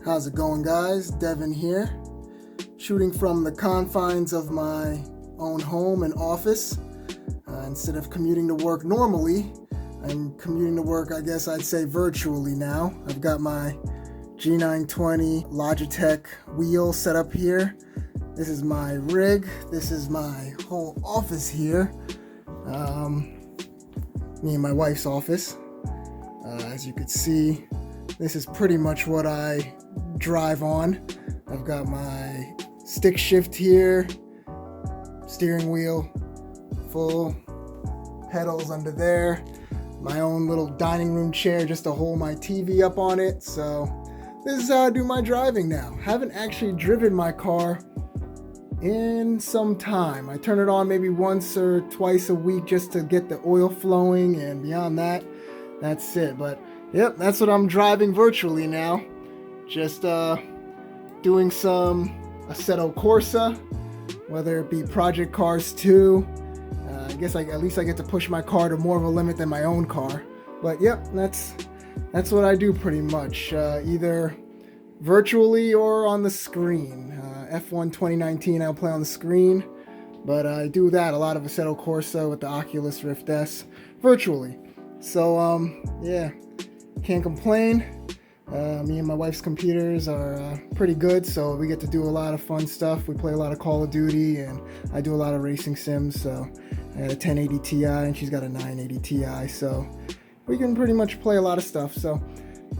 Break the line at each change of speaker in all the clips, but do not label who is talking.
How's it going, guys? Devin here, shooting from the confines of my own home and office. Instead of commuting to work normally, I'm commuting to work, I guess I'd say virtually now. I've got my G920 Logitech wheel set up here. This is my rig. This is my whole office here. Me and my wife's office. As you can see, this is pretty much what I drive on. I've got my stick shift here, steering wheel, full pedals under there, my own little dining room chair just to hold my TV up on it. So this is how I do my driving now. Haven't actually driven my car in some time. I turn it on maybe once or twice a week just to get the oil flowing, and beyond that, that's it. But yep, that's what I'm driving virtually now. Just doing some Assetto Corsa, whether it be Project Cars 2. I guess at least I get to push my car to more of a limit than my own car. But yep, that's what I do pretty much, either virtually or on the screen. F1 2019 I'll play on the screen, but I do that a lot of Assetto Corsa with the Oculus Rift S virtually. So yeah, can't complain. Me and my wife's computers are pretty good, so we get to do a lot of fun stuff. We play a lot of Call of Duty, and I do a lot of racing sims. So I got a 1080 Ti and she's got a 980 Ti, so we can pretty much play a lot of stuff. So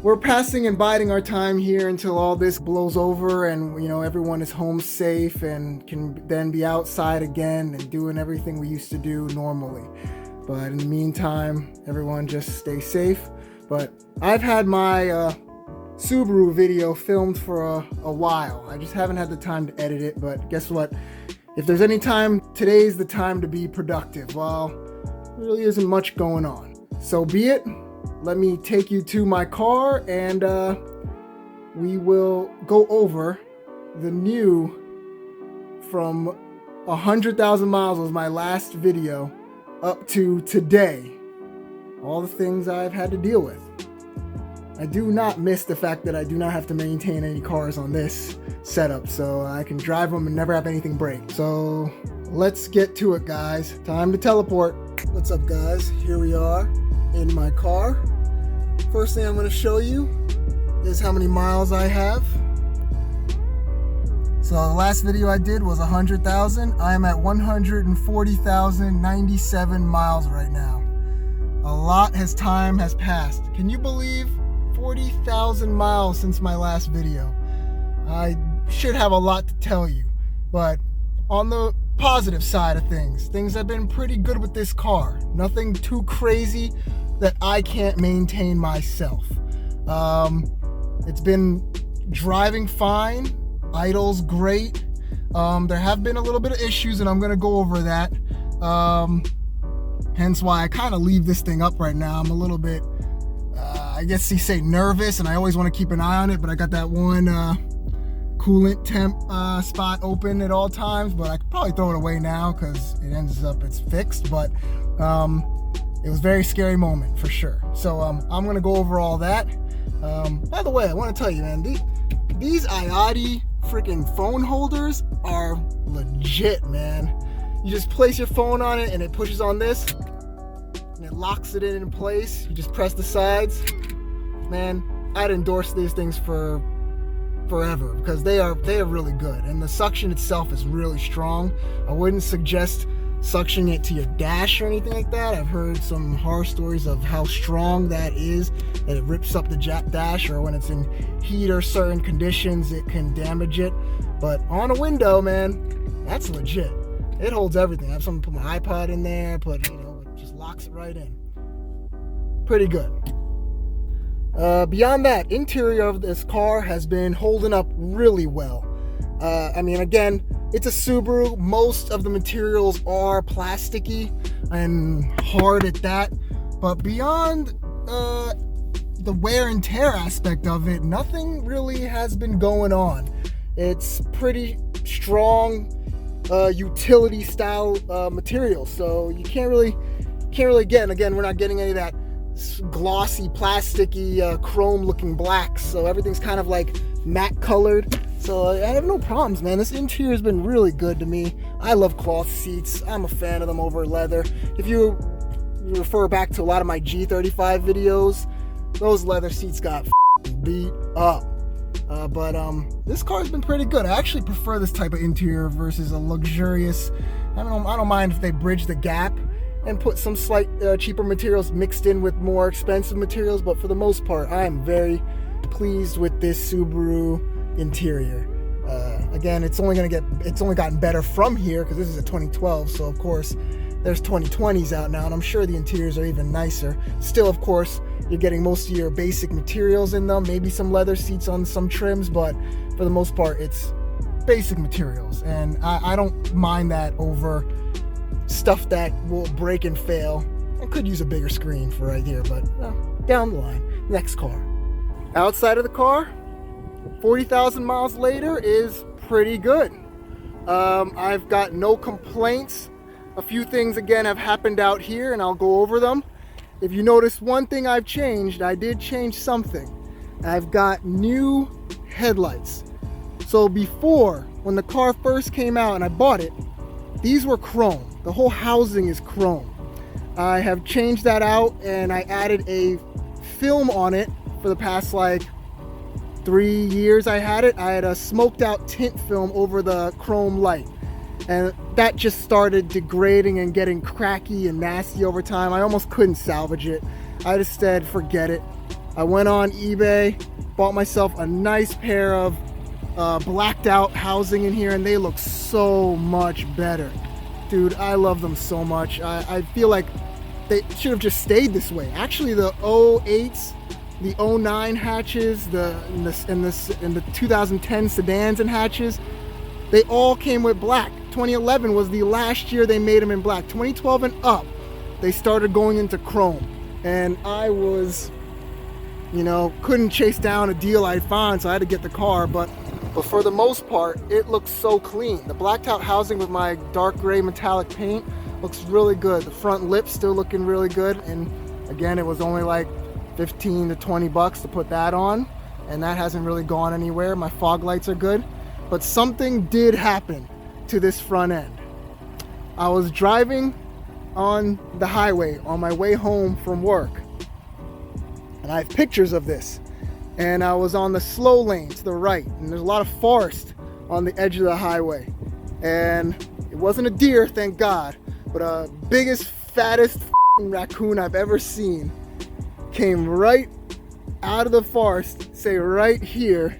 we're passing and biding our time here until all this blows over and, everyone is home safe and can then be outside again and doing everything we used to do normally. But in the meantime, everyone just stay safe. But I've had my Subaru video filmed for a while. I just haven't had the time to edit it, but guess what? If there's any time, today's the time to be productive. Well, there really isn't much going on. So be it. Let me take you to my car and we will go over the new from 100,000 miles was my last video up to today. All the things I've had to deal with. I do not miss the fact that I do not have to maintain any cars on this setup, so I can drive them and never have anything break. So let's get to it, guys. Time to teleport. What's up, guys? Here we are in my car. First thing I'm going to show you is how many miles I have. So the last video I did was 100,000. I am at 140,097 miles right now. A lot time has passed. Can you believe 40,000 miles since my last video? I should have a lot to tell you, but on the positive side of things have been pretty good with this car. Nothing too crazy that I can't maintain myself. It's been driving fine. Idle's great. There have been a little bit of issues, and I'm gonna go over that. Hence why I kind of leave this thing up right now. I'm a little bit, I guess you say nervous, and I always want to keep an eye on it, but I got that one coolant temp spot open at all times, but I could probably throw it away now because it's fixed. But it was a very scary moment for sure. So I'm gonna go over all that. By the way, I want to tell you, man, these IATI freaking phone holders are legit, man. You just place your phone on it and it pushes on this and it locks it in place. You just press the sides. Man, I'd endorse these things for forever because they are really good, and the suction itself is really strong. I wouldn't suggest suctioning it to your dash or anything like that. I've heard some horror stories of how strong that is, that it rips up the dash, or when it's in heat or certain conditions it can damage it. But on a window, man, that's legit. It holds everything. I have someone put my iPod in there, it just locks it right in. Pretty good. Beyond that, interior of this car has been holding up really well. Again, it's a Subaru. Most of the materials are plasticky and hard at that. But beyond the wear and tear aspect of it, nothing really has been going on. It's pretty strong utility style material, so you can't really get, and again, we're not getting any of that glossy, plasticky, chrome looking black. So everything's kind of like matte colored. So I have no problems, man. This interior has been really good to me. I love cloth seats. I'm a fan of them over leather. If you refer back to a lot of my G35 videos, those leather seats got beat up. But this car's been pretty good. I actually prefer this type of interior versus a luxurious. I don't mind if they bridge the gap and put some slight cheaper materials mixed in with more expensive materials, but for the most part, I am very pleased with this Subaru interior. Again, it's only gotten better from here because this is a 2012, so of course there's 2020s out now, and I'm sure the interiors are even nicer. Still, of course, you're getting most of your basic materials in them, maybe some leather seats on some trims, but for the most part, it's basic materials, and I don't mind that over stuff that will break and fail. I could use a bigger screen for right here, but down the line. Next car. Outside of the car, 40,000 miles later is pretty good. I've got no complaints. A few things again have happened out here, and I'll go over them. If you notice one thing I've changed, I did change something. I've got new headlights. So before, when the car first came out and I bought it, these were chrome. The whole housing is chrome. I have changed that out, and I added a film on it for the past like 3 years I had it. I had a smoked out tint film over the chrome light, and that just started degrading and getting cracky and nasty over time. I almost couldn't salvage it. I just said forget it. I went on eBay, bought myself a nice pair of blacked out housing in here, and they look so much better. Dude, I love them so much. I feel like they should have just stayed this way. Actually, the 08s, the 09 hatches, and the 2010 sedans and hatches, they all came with black. 2011 was the last year they made them in black. 2012 and up, they started going into chrome. And I was, couldn't chase down a deal I found, so I had to get the car. But for the most part, it looks so clean. The blacked out housing with my dark gray metallic paint looks really good. The front lip's still looking really good. And again, it was only like 15 to 20 bucks to put that on, and that hasn't really gone anywhere. My fog lights are good, but something did happen to this front end. I was driving on the highway on my way home from work, and I have pictures of this, and I was on the slow lane to the right, and there's a lot of forest on the edge of the highway, and it wasn't a deer, thank God, but a biggest, fattest raccoon I've ever seen came right out of the forest, say right here,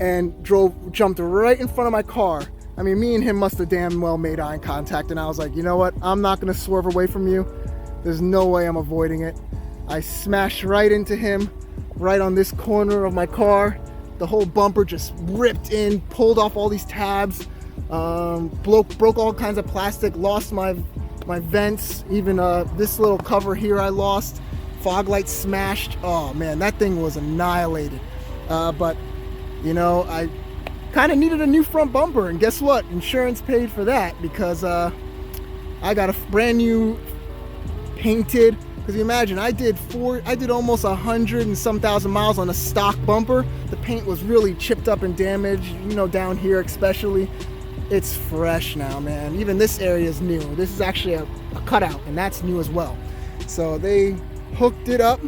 and jumped right in front of my car. I mean, me and him must have damn well made eye contact, and I was like, you know what? I'm not gonna swerve away from you. There's no way I'm avoiding it. I smashed right into him, right on this corner of my car. The whole bumper just ripped in, pulled off all these tabs, broke all kinds of plastic, lost my vents, even this little cover here I lost. Fog lights smashed. Oh man, that thing was annihilated. But I kind of needed a new front bumper, and guess what? Insurance paid for that because I got a brand new painted. Because you imagine, I did almost 100 and some thousand miles on a stock bumper. The paint was really chipped up and damaged. Down here especially. It's fresh now, man. Even this area is new. This is actually a cutout, and that's new as well. So they hooked it up,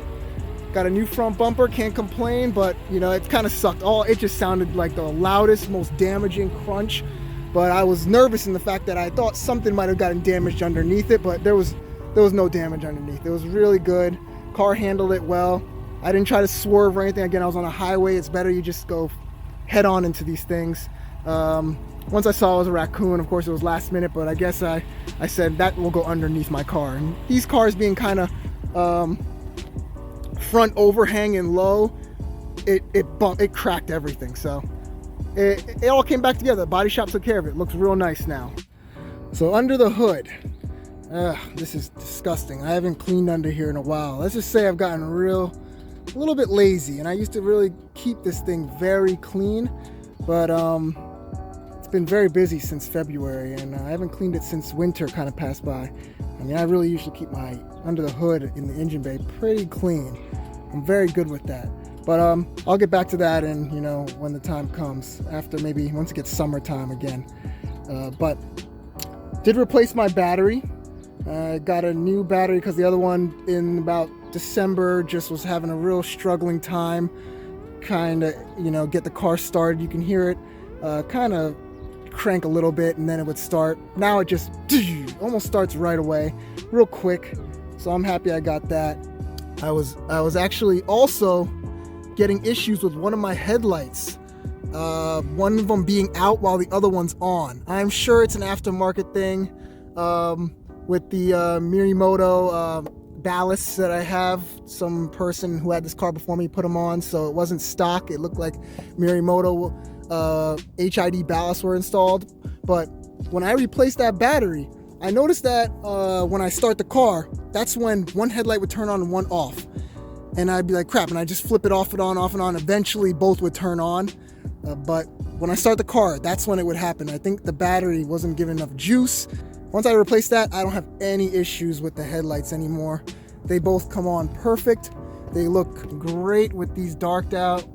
got a new front bumper, can't complain, but it kind of sucked. It just sounded like the loudest, most damaging crunch. But I was nervous in the fact that I thought something might have gotten damaged underneath it, but there was no damage underneath. It was really good. Car handled it well. I didn't try to swerve or anything. Again, I was on a highway. It's better you just go head on into these things. Once I saw it was a raccoon, of course it was last minute, but I guess I said that will go underneath my car. And these cars being kind of front overhang and low, it cracked everything. So it all came back together. The body shop took care of it. Looks real nice now. So under the hood, this is disgusting. I haven't cleaned under here in a while. Let's just say I've gotten a little bit lazy, and I used to really keep this thing very clean, but it's been very busy since February, and I haven't cleaned it since winter kind of passed by. I mean, I really usually keep my under the hood in the engine bay pretty clean. I'm very good with that. But I'll get back to that, and when the time comes, after maybe once it gets summertime again. But did replace my battery. Got a new battery because the other one in about December just was having a real struggling time. Kind of, get the car started. You can hear it kind of crank a little bit, and then it would start. Now it just almost starts right away, real quick. So I'm happy I got that. I was actually also getting issues with one of my headlights. One of them being out while the other one's on. I'm sure it's an aftermarket thing with the Mirimoto ballasts that I have. Some person who had this car before me put them on, so it wasn't stock. It looked like Mirimoto HID ballasts were installed. But when I replaced that battery, I noticed that when I start the car, that's when one headlight would turn on and one off. And I'd be like, crap, and I just flip it off and on, off and on. Eventually, both would turn on. But when I start the car, that's when it would happen. I think the battery wasn't giving enough juice. Once I replace that, I don't have any issues with the headlights anymore. They both come on perfect. They look great with these darked out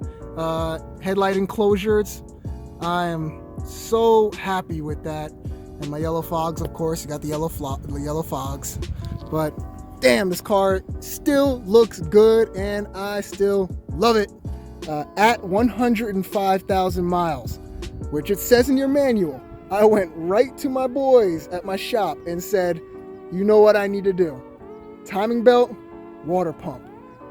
headlight enclosures. I am so happy with that. And my yellow fogs, of course, you got the yellow fogs. But damn, this car still looks good, and I still love it. At 105,000 miles, which it says in your manual, I went right to my boys at my shop and said, you know what I need to do? Timing belt, water pump.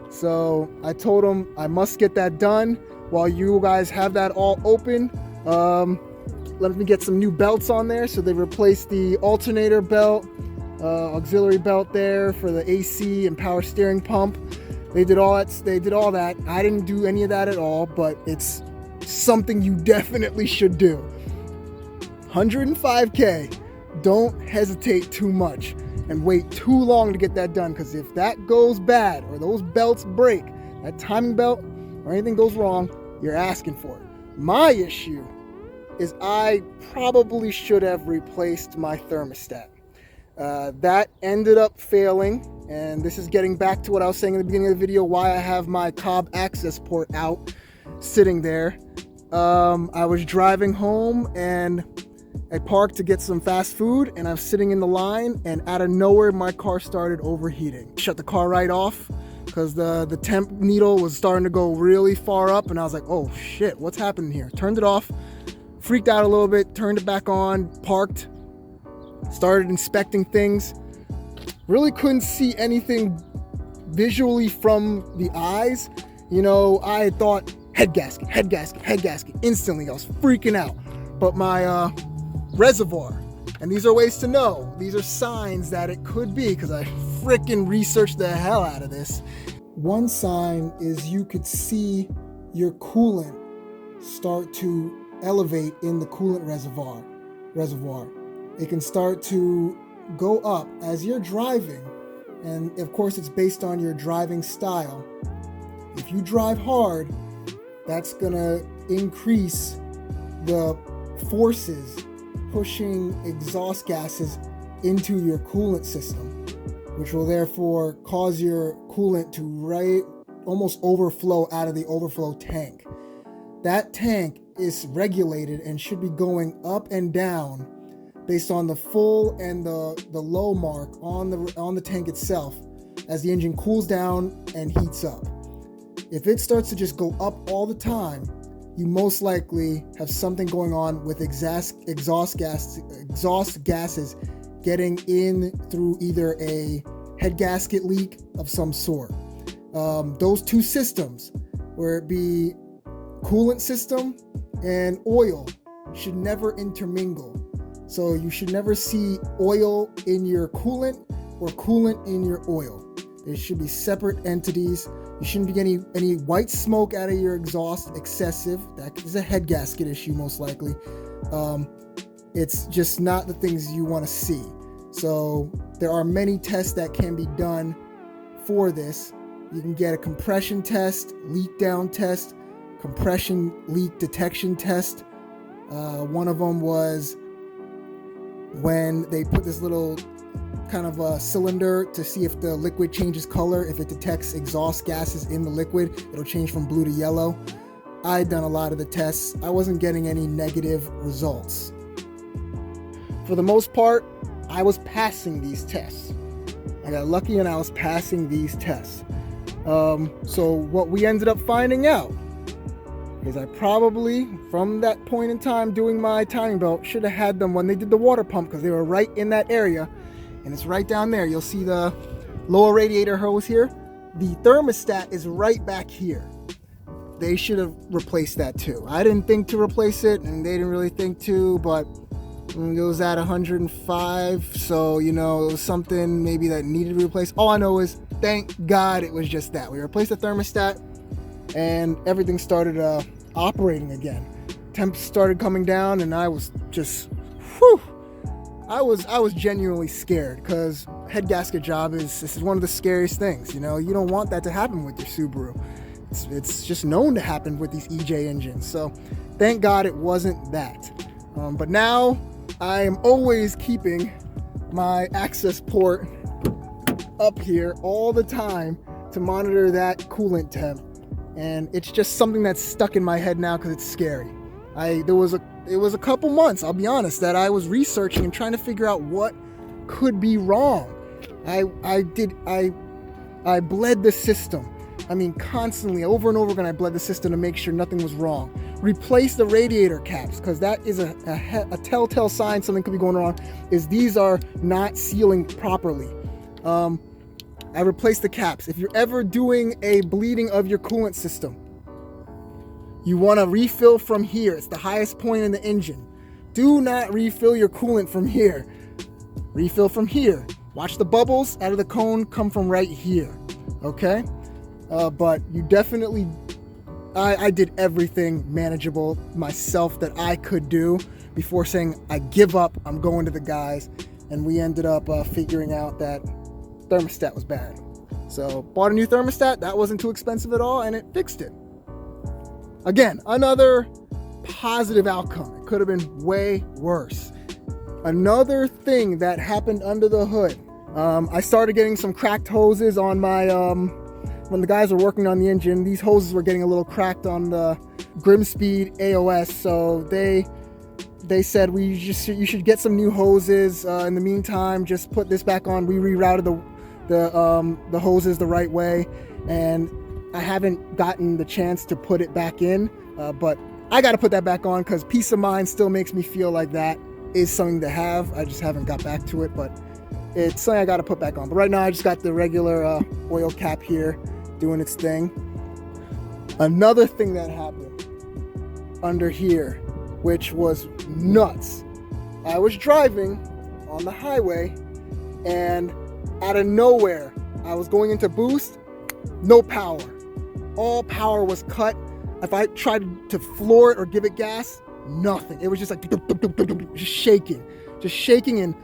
So I told them I must get that done while you guys have that all open. Let me get some new belts on there. So they replaced the alternator belt, auxiliary belt there for the AC and power steering pump. They did all that. I didn't do any of that at all, but it's something you definitely should do. 105K. Don't hesitate too much and wait too long to get that done, because if that goes bad or those belts break, that timing belt or anything goes wrong, you're asking for it. My issue is I probably should have replaced my thermostat. That ended up failing, and this is getting back to what I was saying in the beginning of the video, why I have my Cobb access port out sitting there. I was driving home and I parked to get some fast food, and I was sitting in the line, and out of nowhere my car started overheating. Shut the car right off because the temp needle was starting to go really far up, and I was like, oh shit, what's happening here? Turned it off, freaked out a little bit, turned it back on, parked, started inspecting things. Really couldn't see anything visually from the eyes. I had thought head gasket. Instantly, I was freaking out. But my reservoir, and these are ways to know. These are signs that it could be, because I freaking researched the hell out of this. One sign is you could see your coolant start to elevate in the coolant reservoir. It can start to go up as you're driving, and of course it's based on your driving style. If you drive hard, that's gonna increase the forces pushing exhaust gases into your coolant system, which will therefore cause your coolant to almost overflow out of the overflow tank. That tank is regulated and should be going up and down based on the full and the low mark on the tank itself as the engine cools down and heats up. If it starts to just go up all the time, you most likely have something going on with exhaust gases getting in through either a head gasket leak of some sort. Those two systems, where it be coolant system and oil, should never intermingle. So you should never see oil in your coolant or coolant in your oil. There should be separate entities. You shouldn't be getting any white smoke out of your exhaust excessive. That is a head gasket issue most likely. It's just not the things you want to see. So there are many tests that can be done for this. You can get a compression test, leak down test, compression leak detection test. One of them was when they put this little kind of a cylinder to see if the liquid changes color. If it detects exhaust gases in the liquid, it'll change from blue to yellow. I'd done a lot of the tests. I wasn't getting any negative results. For the most part, I was passing these tests. I got lucky and I was passing these tests. So what we ended up finding out is I probably, from that point in time doing my timing belt, should have had them when they did the water pump, because they were right in that area, and it's right down there. You'll see the lower radiator hose here. The thermostat is right back here. They should have replaced that too. I didn't think to replace it, and they didn't really think to, but it was at 105, so it was something maybe that needed to be replaced. All I know is, thank God it was just that. We replaced the thermostat, and everything started operating again. Temps started coming down, and I was just, whew. I was genuinely scared, because head gasket job this is one of the scariest things. You don't want that to happen with your Subaru. It's just known to happen with these EJ engines. So thank God it wasn't that. But now I am always keeping my access port up here all the time to monitor that coolant temp. And it's just something that's stuck in my head now because it's scary. It was a couple months, I'll be honest, that I was researching and trying to figure out what could be wrong. I bled the system. Constantly, over and over again, I bled the system to make sure nothing was wrong. Replace the radiator caps, because that is a telltale sign something could be going wrong, is these are not sealing properly. I replaced the caps. If you're ever doing a bleeding of your coolant system, you want to refill from here. It's the highest point in the engine. Do not refill your coolant from here. Refill from here. Watch the bubbles out of the cone come from right here. Okay? But you definitely, I did everything manageable myself that I could do before saying, I give up, I'm going to the guys. And we ended up figuring out that thermostat was bad. So bought a new thermostat. That wasn't too expensive at all, and it fixed it. Again, another positive outcome. It could have been way worse. Another thing that happened under the hood. I started getting some cracked hoses on my, when the guys were working on the engine, these hoses were getting a little cracked on the Grimspeed AOS. So they said you should get some new hoses. In the meantime, just put this back on. We rerouted the hoses the right way, and I haven't gotten the chance to put it back in, but I got to put that back on, because peace of mind still makes me feel like that is something to have. I just haven't got back to it, but it's something I got to put back on. But right now I just got the regular oil cap here doing its thing. Another thing that happened under here, which was nuts. I was driving on the highway, and out of nowhere, I was going into boost, no power. All power was cut. If I tried to floor it or give it gas, nothing. It was just like just shaking and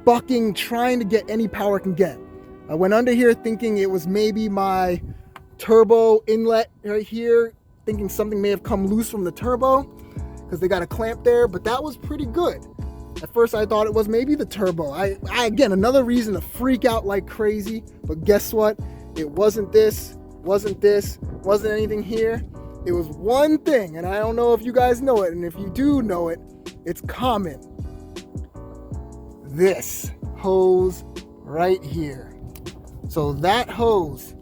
bucking, trying to get any power it can get. I went under here thinking it was maybe my turbo inlet right here, thinking something may have come loose from the turbo, because they got a clamp there, but that was pretty good. At first I thought it was maybe the turbo. I again, another reason to freak out like crazy, but guess what? It wasn't this, wasn't anything here. It was one thing, and I don't know if you guys know it, and if you do know it, it's common. This hose right here. So that hose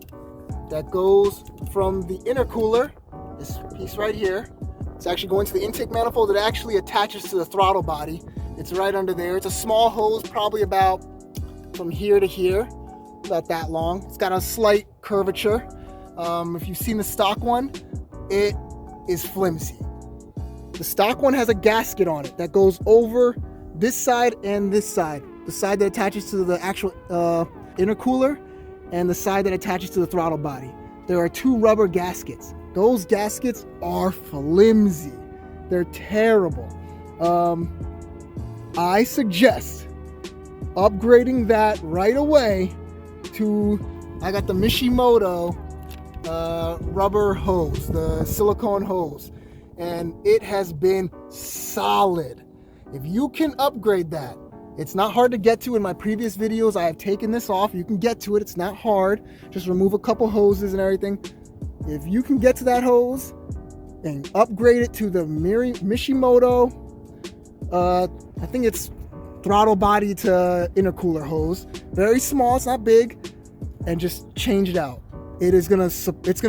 that goes from the intercooler, this piece right here, it's actually going to the intake manifold. It actually attaches to the throttle body. It's right under there. It's a small hose, probably about from here to here, about that long. It's got a slight curvature. If you've seen the stock one, it is flimsy. The stock one has a gasket on it that goes over this side and this side. The side that attaches to the actual intercooler and the side that attaches to the throttle body. There are two rubber gaskets. Those gaskets are flimsy. They're terrible. I suggest upgrading that right away to, I got the Mishimoto rubber hose, the silicone hose, and it has been solid. If you can upgrade that, It's not hard to get to. In my previous videos, I have taken this off. You can get to it. It's not hard. Just remove a couple hoses and everything. If you can get to that hose and upgrade it to the Mishimoto, I think it's throttle body to intercooler hose. Very small, it's not big, and just change it out. It's gonna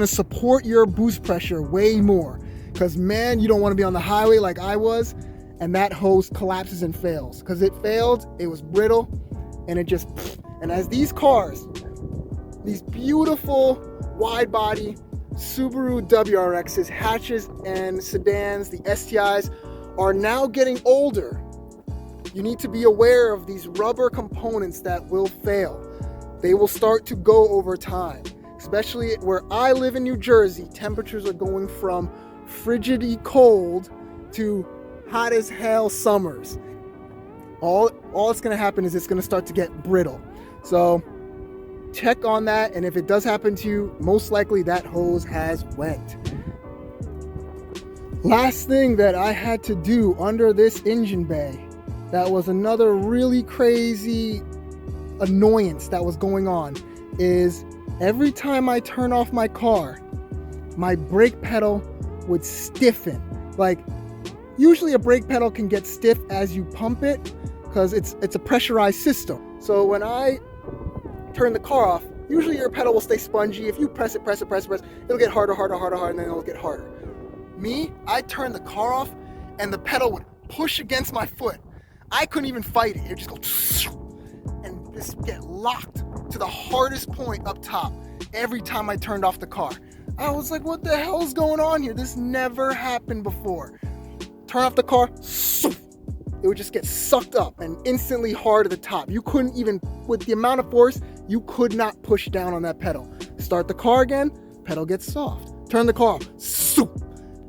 support your boost pressure way more. Because man, you don't want to be on the highway like I was, and that hose collapses and fails. Because it failed, it was brittle, and it just. And as these cars, these beautiful wide body Subaru WRXs, hatches, and sedans, the STIs, are now getting older. You need to be aware of these rubber components that will fail. They will start to go over time. Especially where I live in New Jersey, temperatures are going from frigidly cold to hot as hell summers. All it's going to happen is it's going to start to get brittle. So check on that, and if it does happen to you, most likely that hose has went. Last thing that I had to do under this engine bay, that was another really crazy annoyance that was going on, is every time I turn off my car, my brake pedal would stiffen. Like, usually a brake pedal can get stiff as you pump it because it's a pressurized system. So when I turn the car off, usually your pedal will stay spongy. If you press it, it'll get harder, and then it'll get harder. Me, I turn the car off and the pedal would push against my foot. I couldn't even fight it. It would just go and just get locked to the hardest point up top every time I turned off the car. I was like, what the hell's going on here? This never happened before. Turn off the car, it would just get sucked up and instantly hard at the top. You couldn't even, with the amount of force, you could not push down on that pedal. Start the car again, pedal gets soft. Turn the car off,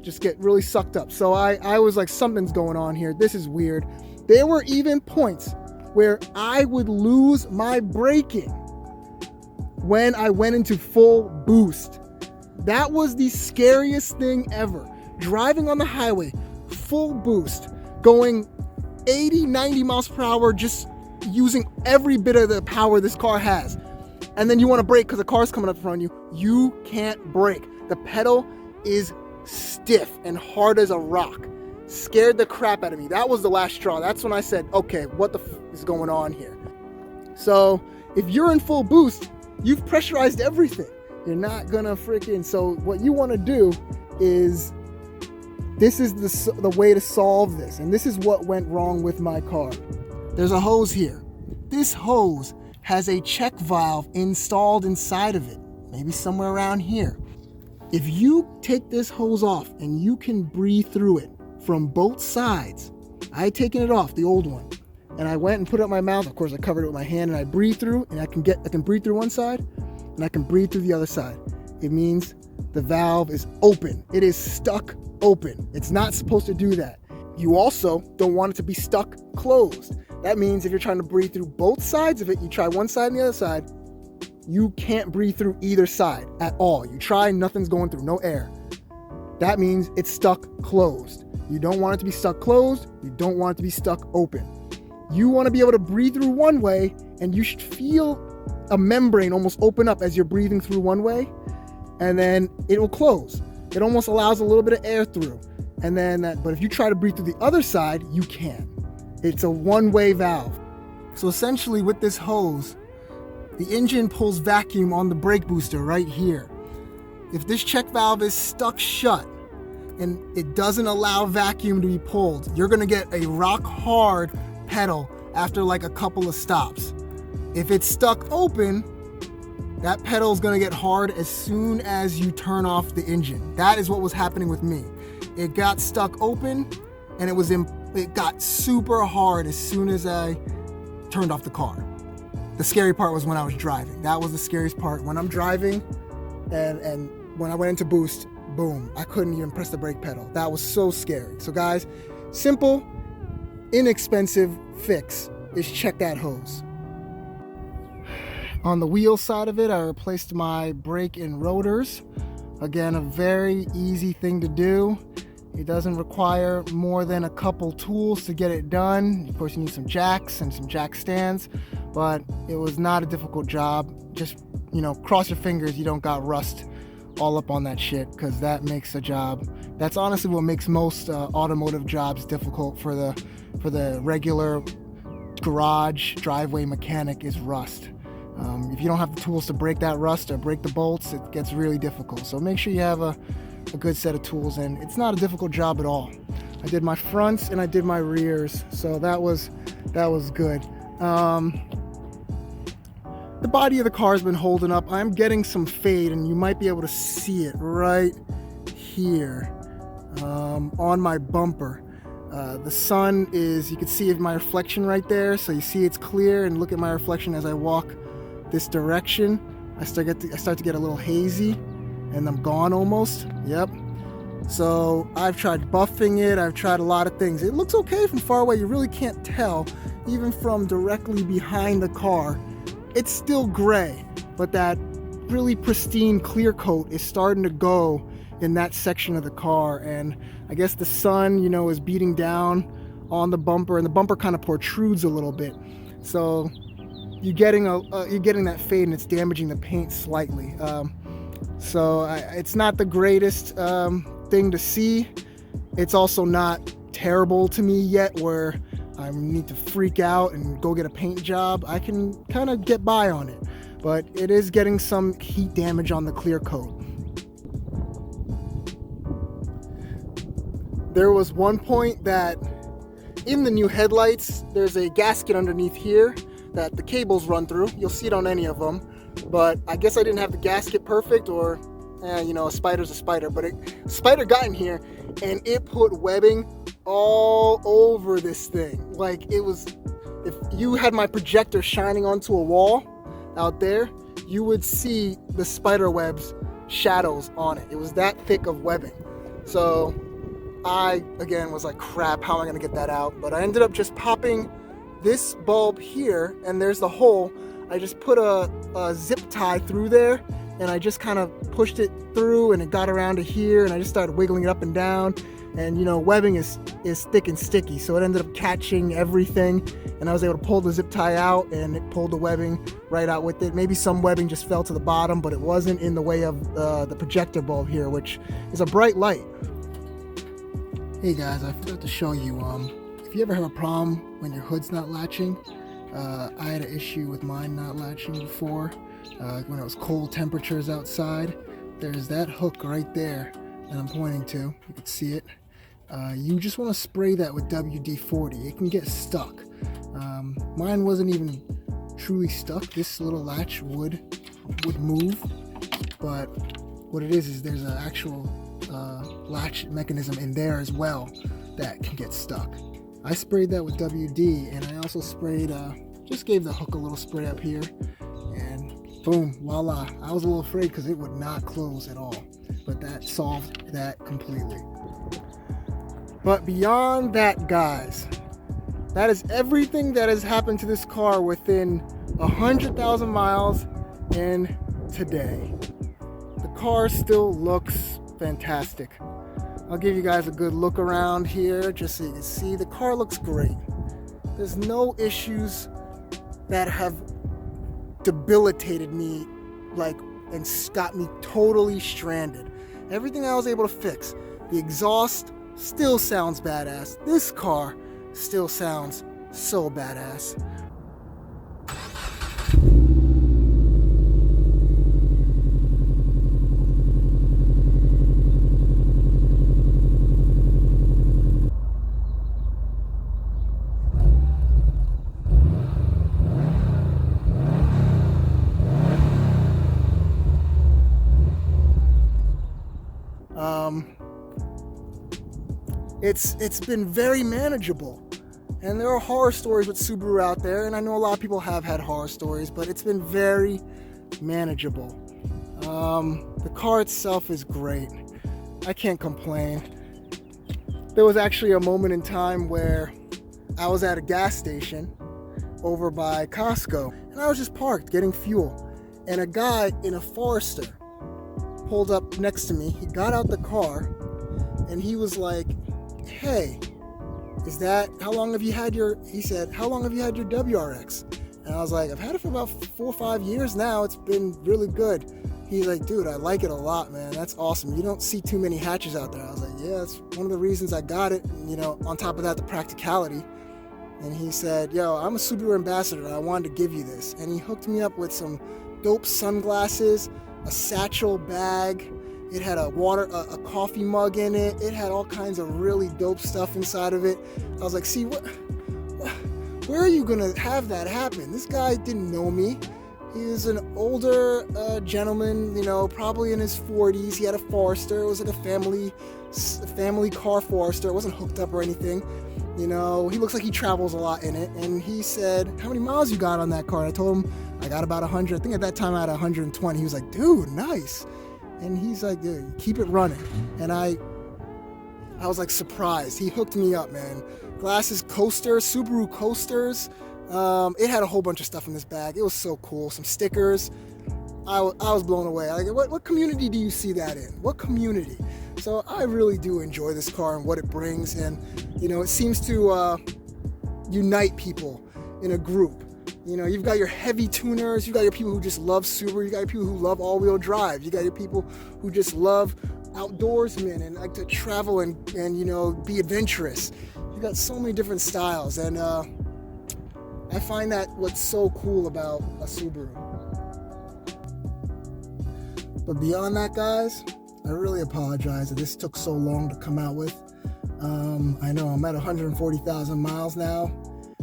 just get really sucked up. So I was like, something's going on here. This is weird. There were even points where I would lose my braking when I went into full boost. That was the scariest thing ever. Driving on the highway, full boost, going 80, 90 miles per hour, just using every bit of the power this car has. And then you want to brake because the car's coming up in front of you. You can't brake. The pedal is stiff and hard as a rock. Scared the crap out of me. That was the last straw. That's when I said, okay, what the is going on here? So if you're in full boost, you've pressurized everything. You're not gonna freaking, so what you want to do is, this is the way to solve this, and this is what went wrong with my car. There's a hose here. This hose has a check valve installed inside of it, maybe somewhere around here. If you take this hose off and you can breathe through it from both sides, I had taken it off, the old one, and I went and put it up my mouth. Of course, I covered it with my hand, and I breathe through, and I can breathe through one side, and I can breathe through the other side. It means the valve is open. It is stuck open. It's not supposed to do that. You also don't want it to be stuck closed. That means if you're trying to breathe through both sides of it, you try one side and the other side, you can't breathe through either side at all. You try, nothing's going through, no air. That means it's stuck closed. You don't want it to be stuck closed. You don't want it to be stuck open. You want to be able to breathe through one way, and you should feel a membrane almost open up as you're breathing through one way, and then it will close. It almost allows a little bit of air through. And then but if you try to breathe through the other side, you can't. It's a one-way valve. So essentially with this hose, the engine pulls vacuum on the brake booster right here. If this check valve is stuck shut and it doesn't allow vacuum to be pulled, you're gonna get a rock hard pedal after like a couple of stops. If it's stuck open, that pedal is gonna get hard as soon as you turn off the engine. That is what was happening with me. It got stuck open and it got super hard as soon as I turned off the car. The scary part was when I was driving. That was the scariest part. When I'm driving and when I went into boost, boom, I couldn't even press the brake pedal. That was so scary. So guys, simple, inexpensive fix is check that hose. On the wheel side of it, I replaced my brake and rotors. Again, a very easy thing to do. It doesn't require more than a couple tools to get it done. Of course, you need some jacks and some jack stands, but it was not a difficult job. Just, cross your fingers you don't got rust all up on that shit, because that makes a job. That's honestly what makes most automotive jobs difficult for the regular garage driveway mechanic is rust. If you don't have the tools to break that rust or break the bolts, it gets really difficult. So make sure you have a good set of tools, and it's not a difficult job at all. I did my fronts and I did my rears, so that was good. The body of the car has been holding up. I'm getting some fade, and you might be able to see it right here on my bumper. The sun is, you can see my reflection right there, so you see it's clear, and look at my reflection as I walk this direction. I start to get a little hazy, and I'm gone almost. Yep. So I've tried buffing it. I've tried a lot of things. It looks okay from far away. You really can't tell, even from directly behind the car. It's still gray, but that really pristine clear coat is starting to go in that section of the car. And I guess the sun, is beating down on the bumper, and the bumper kind of protrudes a little bit. So you're getting that fade, and it's damaging the paint slightly. It's not the greatest thing to see. It's also not terrible to me yet, where I need to freak out and go get a paint job. I can kind of get by on it, but it is getting some heat damage on the clear coat. There was one point that in the new headlights, there's a gasket underneath here that the cables run through. You'll see it on any of them, but I guess I didn't have the gasket perfect, or a spider's a spider, but a spider got in here and it put webbing all over this thing. Like, it was, if you had my projector shining onto a wall out there, you would see the spider webs shadows on it. It was that thick of webbing. So I, again, was like, crap, how am I gonna get that out? But I ended up just popping this bulb here, and there's the hole. I just put a zip tie through there, and I just kind of pushed it through, and it got around to here, and I just started wiggling it up and down. And webbing is thick and sticky, so it ended up catching everything, and I was able to pull the zip tie out, and it pulled the webbing right out with it. Maybe some webbing just fell to the bottom, but it wasn't in the way of the projector bulb here, which is a bright light. Hey guys, I forgot to show you, if you ever have a problem when your hood's not latching, I had an issue with mine not latching before, when it was cold temperatures outside. There's that hook right there that I'm pointing to. You can see it. You just want to spray that with WD-40. It can get stuck. Mine wasn't even truly stuck. This little latch would move, but what it is there's an actual latch mechanism in there as well that can get stuck. I sprayed that with WD, and I also sprayed, just gave the hook a little spray up here, and boom, voila. I was a little afraid because it would not close at all, but that solved that completely. But beyond that, guys, that is everything that has happened to this car within 100,000 miles and today. The car still looks fantastic. I'll give you guys a good look around here just so you can see the car looks great. There's no issues that have debilitated me and got me totally stranded. Everything I was able to fix. The exhaust still sounds badass. This car still sounds so badass. It's been very manageable, and there are horror stories with Subaru out there, and I know a lot of people have had horror stories, but it's been very manageable. The car itself is great. I can't complain. There was actually a moment in time where I was at a gas station over by Costco, and I was just parked getting fuel, and a guy in a Forester pulled up next to me. He got out the car, and he was like, hey, is that, how long have you had your, he said, how long have you had your WRX? And I was like, I've had it for about 4 or 5 years now. It's been really good. He's like, dude, I like it a lot, man. That's awesome. You don't see too many hatches out there. I was like, yeah, that's one of the reasons I got it. And, you know, on top of that, the practicality. And he said, yo, I'm a Subaru ambassador. I wanted to give you this. And he hooked me up with some dope sunglasses, a satchel bag. It had a coffee mug in it. It had all kinds of really dope stuff inside of it. I was like, see, where are you gonna have that happen? This guy didn't know me. He was an older gentleman, you know, probably in his 40s. He had a Forester. It was like a family car Forester. It wasn't hooked up or anything. You know, he looks like he travels a lot in it. And he said, how many miles you got on that car? I told him I got about 100. I think at that time I had 120. He was like, dude, nice. And he's like, dude, keep it running. And I was like surprised. He hooked me up, man. Glasses, coasters, Subaru coasters. It had a whole bunch of stuff in this bag. It was so cool. Some stickers. I was blown away. Like, what community do you see that in? What community? So I really do enjoy this car and what it brings. And, you know, it seems to unite people in a group. You know, you've got your heavy tuners, you've got your people who just love Subaru, you got your people who love all-wheel drive, you got your people who just love outdoorsmen and like to travel and you know, be adventurous. You got so many different styles, and I find that what's so cool about a Subaru. But beyond that, guys, I really apologize that this took so long to come out with. I know I'm at 140,000 miles now.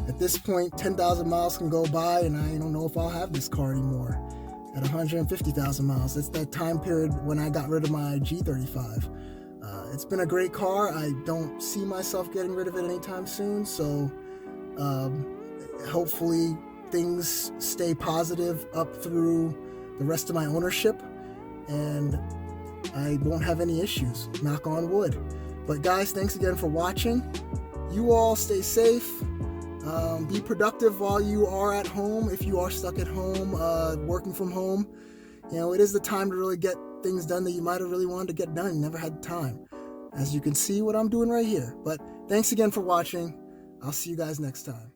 At this point, 10,000 miles can go by and I don't know if I'll have this car anymore. At 150,000 miles, that's that time period when I got rid of my G35. It's been a great car. I don't see myself getting rid of it anytime soon, so hopefully things stay positive up through the rest of my ownership and I won't have any issues, knock on wood. But guys, thanks again for watching. You all stay safe. Be productive while you are at home. If you are stuck at home, working from home, you know, it is the time to really get things done that you might have really wanted to get done and never had time. As you can see what I'm doing right here. But thanks again for watching. I'll see you guys next time.